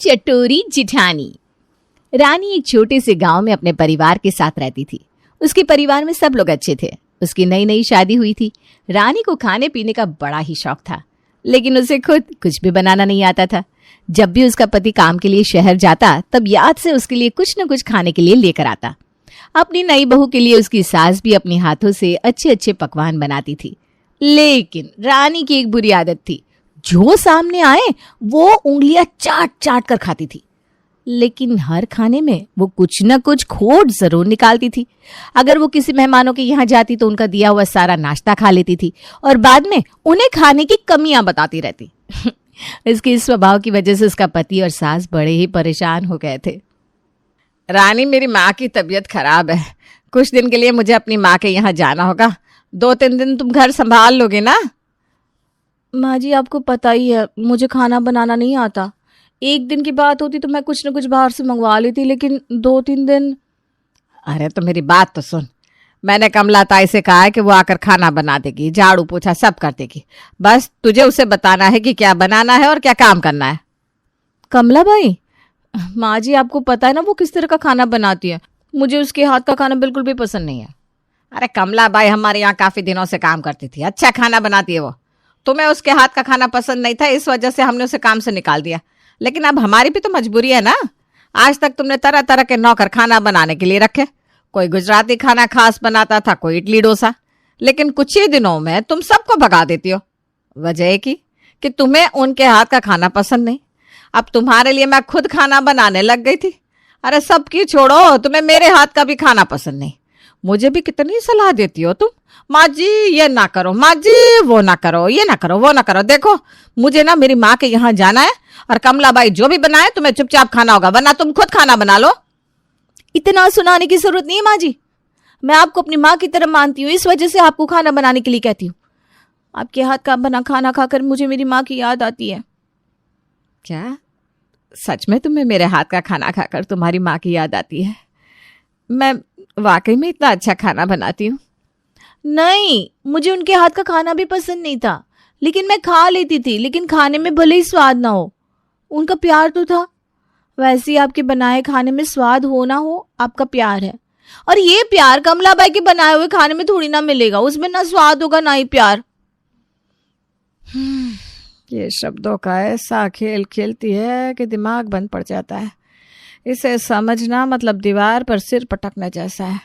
चटोरी जिठानी। रानी एक छोटे से गांव में अपने परिवार के साथ रहती थी। उसके परिवार में सब लोग अच्छे थे। उसकी नई नई शादी हुई थी। रानी को खाने पीने का बड़ा ही शौक था, लेकिन उसे खुद कुछ भी बनाना नहीं आता था। जब भी उसका पति काम के लिए शहर जाता, तब याद से उसके लिए कुछ न कुछ खाने के लिए लेकर आता। अपनी नई बहू के लिए उसकी सास भी अपने हाथों से अच्छे अच्छे पकवान बनाती थी। लेकिन रानी की एक बुरी आदत थी, जो सामने आए वो उंगलियां चाट चाट कर खाती थी। लेकिन हर खाने में वो कुछ न कुछ खोट जरूर निकालती थी। अगर वो किसी मेहमानों के यहाँ जाती तो उनका दिया हुआ सारा नाश्ता खा लेती थी और बाद में उन्हें खाने की कमियां बताती रहती। इसके इस स्वभाव की वजह से उसका पति और सास बड़े ही परेशान हो गए थे। रानी, मेरी माँ की तबीयत खराब है। कुछ दिन के लिए मुझे अपनी माँ के यहाँ जाना होगा। 2-3 दिन तुम घर संभाल लोगे ना? माँ जी, आपको पता ही है मुझे खाना बनाना नहीं आता। एक दिन की बात होती तो मैं कुछ न कुछ बाहर से मंगवा लेती, लेकिन 2-3 दिन। अरे तो मेरी बात तो सुन। मैंने कमला ताई से कहा है कि वो आकर खाना बना देगी, झाड़ू पोछा सब कर देगी। बस तुझे उसे बताना है कि क्या बनाना है और क्या काम करना है। कमला बाई? माँ जी, आपको पता है ना वो किस तरह का खाना बनाती है। मुझे उसके हाथ का खाना बिल्कुल भी पसंद नहीं है। अरे कमला बाई हमारे यहाँ काफी दिनों से काम करती थी, अच्छा खाना बनाती है वो। तुम्हें उसके हाथ का खाना पसंद नहीं था, इस वजह से हमने उसे काम से निकाल दिया। लेकिन अब हमारी भी तो मजबूरी है ना। आज तक तुमने तरह तरह के नौकर खाना बनाने के लिए रखे। कोई गुजराती खाना खास बनाता था, कोई इडली डोसा। लेकिन कुछ ही दिनों में तुम सबको भगा देती हो। वजह है कि तुम्हें उनके हाथ का खाना पसंद नहीं। अब तुम्हारे लिए मैं खुद खाना बनाने लग गई थी। अरे सबकी छोड़ो, तुम्हें मेरे हाथ का भी खाना पसंद नहीं। मुझे भी कितनी सलाह देती हो तुम। माँ जी ये ना करो, माँ जी वो ना करो, ये ना करो, वो ना करो। देखो मुझे ना मेरी माँ के यहाँ जाना है और कमला बाई जो भी बनाए तुम्हें चुपचाप खाना होगा, वरना तुम खुद खाना बना लो। इतना सुनाने की जरूरत नहीं है माँ जी। मैं आपको अपनी माँ की तरह मानती हूँ, इस वजह से आपको खाना बनाने के लिए कहती हूँ। आपके हाथ का बना खाना खाकर मुझे मेरी माँ की याद आती है। क्या सच में तुम्हें मेरे हाथ का खाना खाकर तुम्हारी माँ की याद आती है? मैं वाकई में इतना अच्छा खाना बनाती हूँ? नहीं, मुझे उनके हाथ का खाना भी पसंद नहीं था, लेकिन मैं खा लेती थी। लेकिन खाने में भले ही स्वाद ना हो, उनका प्यार तो था। वैसे ही आपके बनाए खाने में स्वाद हो ना हो, आपका प्यार है। और ये प्यार कमलाबाई के बनाए हुए खाने में थोड़ी ना मिलेगा। उसमें ना स्वाद होगा ना ही प्यार। ये शब्दों का ऐसा खेल खेलती है कि दिमाग बंद पड़ जाता है। इसे समझना मतलब दीवार पर सिर पटकने जैसा है।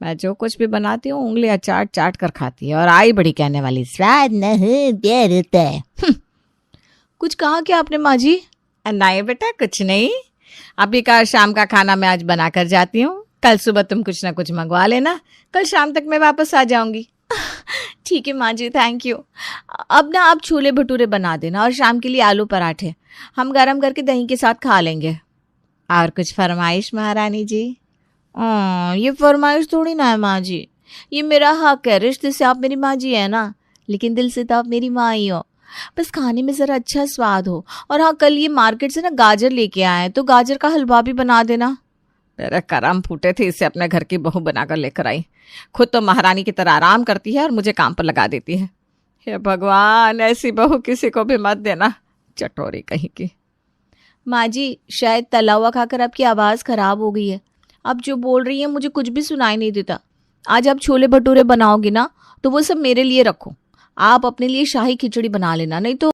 मैं जो कुछ भी बनाती हूँ उंगलियां चाट चाट कर खाती है और आई बड़ी कहने वाली, स्वाद न हो प्यार होता है। कुछ कहा क्या आपने माँ जी? नहीं बेटा, कुछ नहीं। अभी का शाम का खाना मैं आज बना कर जाती हूँ। कल सुबह तुम कुछ ना कुछ मंगवा लेना। कल शाम तक मैं वापस आ जाऊंगी। ठीक है माँ जी, थैंक यू। अब ना आप छोले भटूरे बना देना और शाम के लिए आलू पराठे हम गरम करके दही के साथ खा लेंगे। और कुछ फरमाइश महारानी जी? ये फरमाइश थोड़ी ना है माँ जी, ये मेरा हक है। रिश्ते से आप मेरी माँ जी है ना, लेकिन दिल से तो आप मेरी माँ ही हो। बस खाने में ज़रा अच्छा स्वाद हो। और हाँ, कल ये मार्केट से ना गाजर लेके आए, तो गाजर का हलवा भी बना देना। मेरे करम फूटे थे, इसे अपने घर की बहू बनाकर लेकर आई। खुद तो महारानी की तरह आराम करती है और मुझे काम पर लगा देती है। हे भगवान, ऐसी बहू किसी को भी मत देना, चटोरी कहीं की। माँ जी, शायद तला हुआ खाकर आपकी आवाज़ ख़राब हो गई है। आप जो बोल रही हैं मुझे कुछ भी सुनाई नहीं देता। आज आप छोले भटूरे बनाओगे ना, तो वो सब मेरे लिए रखो। आप अपने लिए शाही खिचड़ी बना लेना, नहीं तो